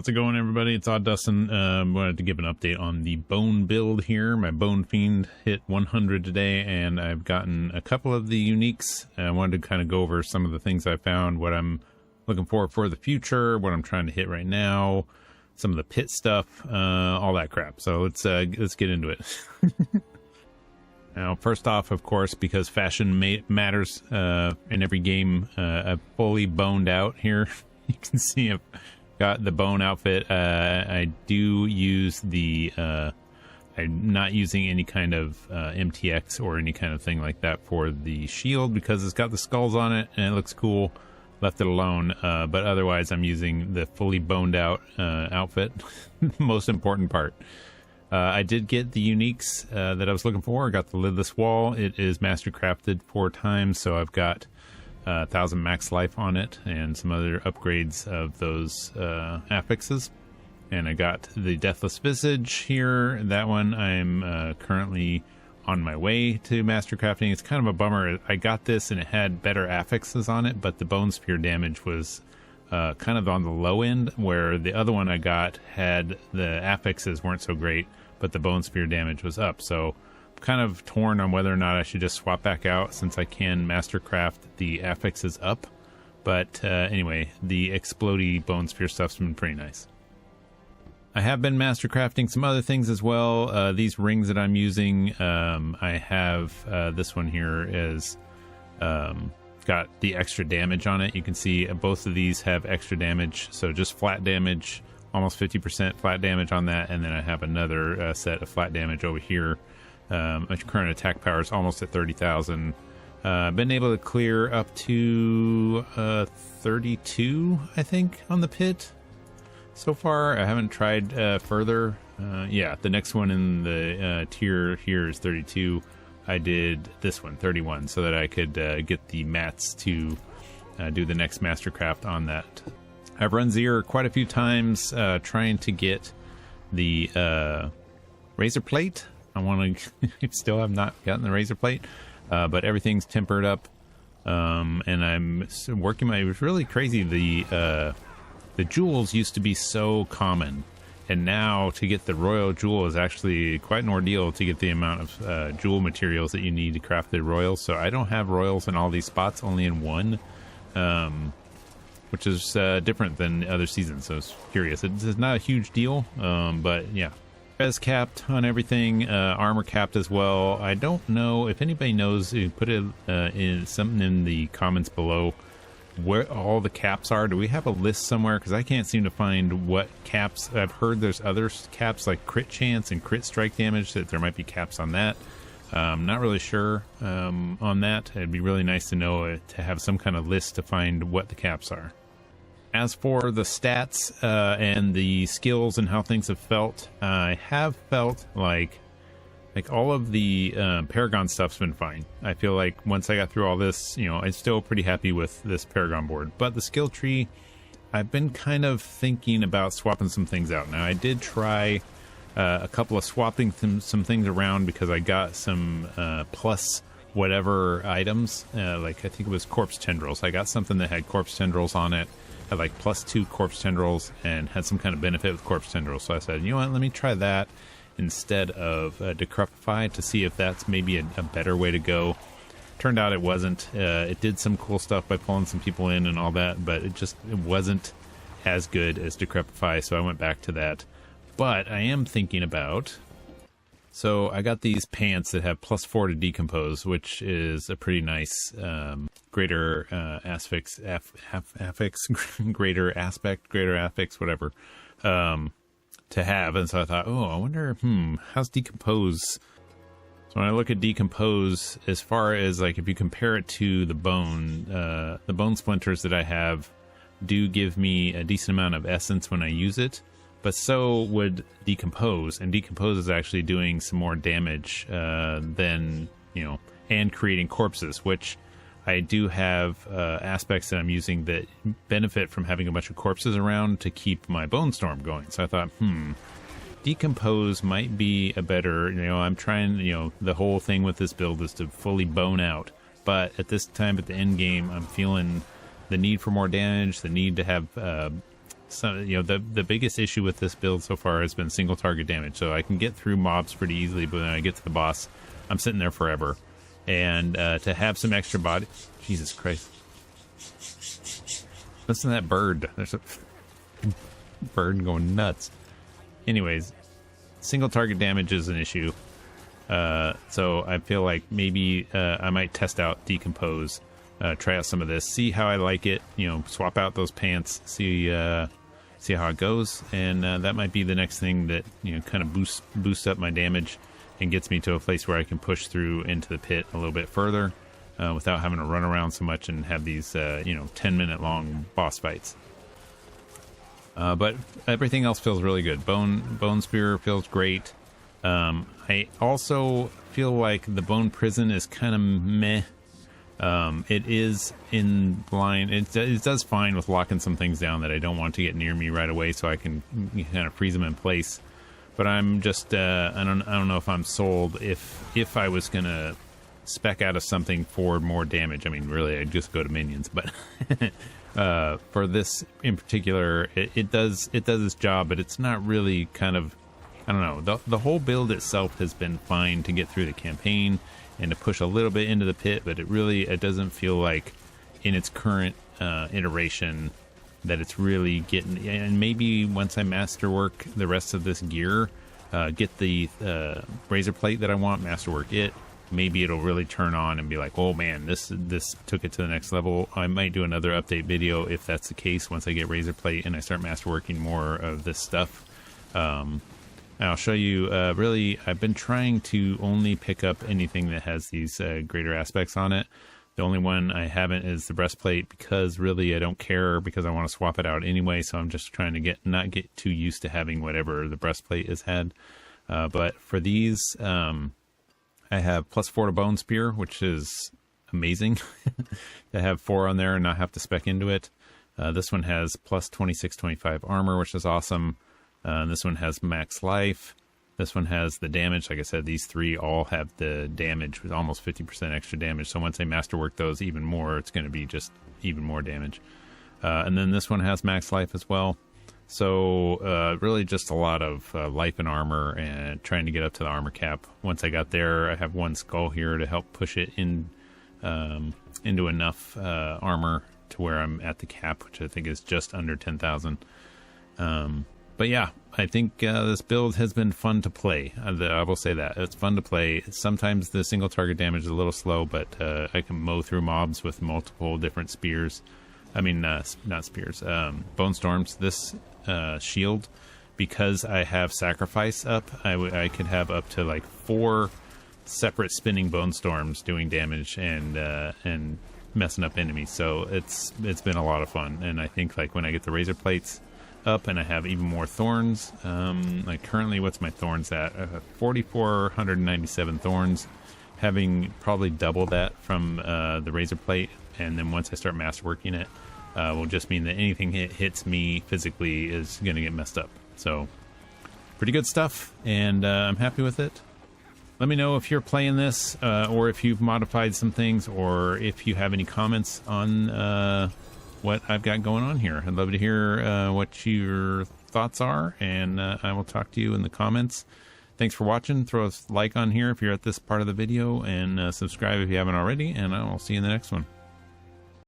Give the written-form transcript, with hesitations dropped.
How's it going, everybody? It's Odd Dustin. Wanted to give an update on the bone build here. My Bone Fiend hit 100 today, and I've gotten a couple of the uniques. I wanted to kind of go over some of the things I found, what I'm looking for the future, what I'm trying to hit right now, some of the pit stuff, all that crap. So let's get into it. Now, first off, of course, because fashion matters in every game, I've fully boned out here. You can see I've got the bone outfit. I do use the I'm not using any kind of MTX or any kind of thing like that for the shield because it's got the skulls on it and it looks cool. Left it alone, but otherwise I'm using the fully boned out outfit. Most important part. I did get the uniques that I was looking for. I got the Lidless wall. It is mastercrafted 4 times, so I've got 1,000 max life on it and some other upgrades of those affixes. And I got the Deathless Visage here. That one I'm currently on my way to mastercrafting. It's kind of a bummer. I got this and it had better affixes on it, but the bone spear damage was kind of on the low end, where the other one I got had the affixes weren't so great, but the bone spear damage was up. So kind of torn on whether or not I should just swap back out since I can mastercraft the affixes up. But anyway, the explodey bone spear stuff's been pretty nice. I have been mastercrafting some other things as well. These rings that I'm using, I have this one here is got the extra damage on it. You can see both of these have extra damage, so just flat damage, almost 50% flat damage on that, and then I have another set of flat damage over here. My current attack power is almost at 30,000. Been able to clear up to 32, I think, on the pit so far. I haven't tried further. Yeah, the next one in the tier here is 32. I did this one, 31, so that I could get the mats to do the next mastercraft on that. I've run Zir quite a few times trying to get the Razorplate. I want to still have not gotten the Razorplate, but everything's tempered up, and I'm working my. It was really crazy. The jewels used to be so common, and now to get the royal jewel is actually quite an ordeal to get the amount of jewel materials that you need to craft the royals. So I don't have royals in all these spots, only in one, which is different than other seasons. So I was curious. It's not a huge deal, but yeah. Res capped on everything, armor capped as well. I don't know if anybody knows. Put it in something in the comments below where all the caps are. Do we have a list somewhere? Because I can't seem to find what caps. I've heard there's other caps like crit chance and crit strike damage, that there might be caps on that. Not really sure on that. It'd be really nice to know, to have some kind of list to find what the caps are. As for the stats and the skills and how things have felt, I have felt like all of the Paragon stuff's been fine. I feel like once I got through all this, I'm still pretty happy with this Paragon board. But the skill tree, I've been kind of thinking about swapping some things out. Now, I did try a couple of swapping some things around because I got some plus whatever items. Like I think it was corpse tendrils. I got something that had corpse tendrils on it. Had like +2 corpse tendrils and had some kind of benefit with corpse tendrils. So I said, you know what, let me try that instead of Decrepify to see if that's maybe a better way to go. Turned out it wasn't. It did some cool stuff by pulling some people in and all that, but it wasn't as good as Decrepify, so I went back to that. But I am thinking about... So I got these pants that have +4 to decompose, which is a pretty nice greater affix, greater aspect, greater affix, whatever, to have. And so I thought, I wonder, how's decompose? So when I look at decompose, as far as like if you compare it to the bone splinters that I have do give me a decent amount of essence when I use it. But so would decompose, and decompose is actually doing some more damage than, and creating corpses, which I do have aspects that I'm using that benefit from having a bunch of corpses around to keep my bone storm going. So I thought, decompose might be a better, I'm trying, the whole thing with this build is to fully bone out. But at this time at the end game, I'm feeling the need for more damage, the need to have the biggest issue with this build so far has been single target damage. So I can get through mobs pretty easily, but when I get to the boss, I'm sitting there forever. And to have some extra body, Jesus Christ! Listen to that bird. There's a bird going nuts. Anyways, single target damage is an issue. So I feel like maybe I might test out Decompose, try out some of this, see how I like it. Swap out those pants, see how it goes, and that might be the next thing that kind of boosts up my damage and gets me to a place where I can push through into the pit a little bit further without having to run around so much and have these 10-minute long boss fights. But everything else feels really good. Bone Spear feels great. I also feel like the Bone Prison is kind of meh. It is in line. It does fine with locking some things down that I don't want to get near me right away, so I can kind of freeze them in place. But I'm just I don't know if I'm sold. If I was gonna spec out of something for more damage, I mean, really, I'd just go to minions. But for this in particular, it does its job, but it's not really kind of. I don't know. The whole build itself has been fine to get through the campaign and to push a little bit into the pit, but it doesn't feel like in its current iteration that it's really getting. And maybe once I masterwork the rest of this gear, get the Razorplate that I want, masterwork it, maybe it'll really turn on and be like, oh man, this took it to the next level. I might do another update video if that's the case once I get Razorplate and I start masterworking more of this stuff. I'll show you, really, I've been trying to only pick up anything that has these greater aspects on it. The only one I haven't is the breastplate, because really I don't care, because I want to swap it out anyway, so I'm just trying to not get too used to having whatever the breastplate has had. But for these, I have +4 to Bone Spear, which is amazing to have 4 on there and not have to spec into it. This one has +26-25 armor, which is awesome. This one has max life. This one has the damage. Like I said, these 3 all have the damage with almost 50% extra damage. So once I masterwork those even more, it's going to be just even more damage. And then this one has max life as well. So really just a lot of life and armor and trying to get up to the armor cap. Once I got there, I have 1 skull here to help push it into enough armor to where I'm at the cap, which I think is just under 10,000. But yeah, I think this build has been fun to play. I will say that. It's fun to play. Sometimes the single target damage is a little slow, but I can mow through mobs with multiple different spears. I mean, not spears, bone storms. This shield, because I have sacrifice up, I could have up to like 4 separate spinning bone storms doing damage and messing up enemies. So it's been a lot of fun. And I think like when I get the razor plates up and I have even more thorns, like currently what's my thorns at? 4,497 thorns, having probably double that from the razor plate, and then once I start masterworking it, will just mean that anything hits me physically is going to get messed up. So pretty good stuff, and I'm happy with it. Let me know if you're playing this, or if you've modified some things, or if you have any comments on what I've got going on here. I'd love to hear what your thoughts are, and I will talk to you in the comments. Thanks for watching. Throw a like on here if you're at this part of the video, and subscribe if you haven't already, and I will see you in the next one.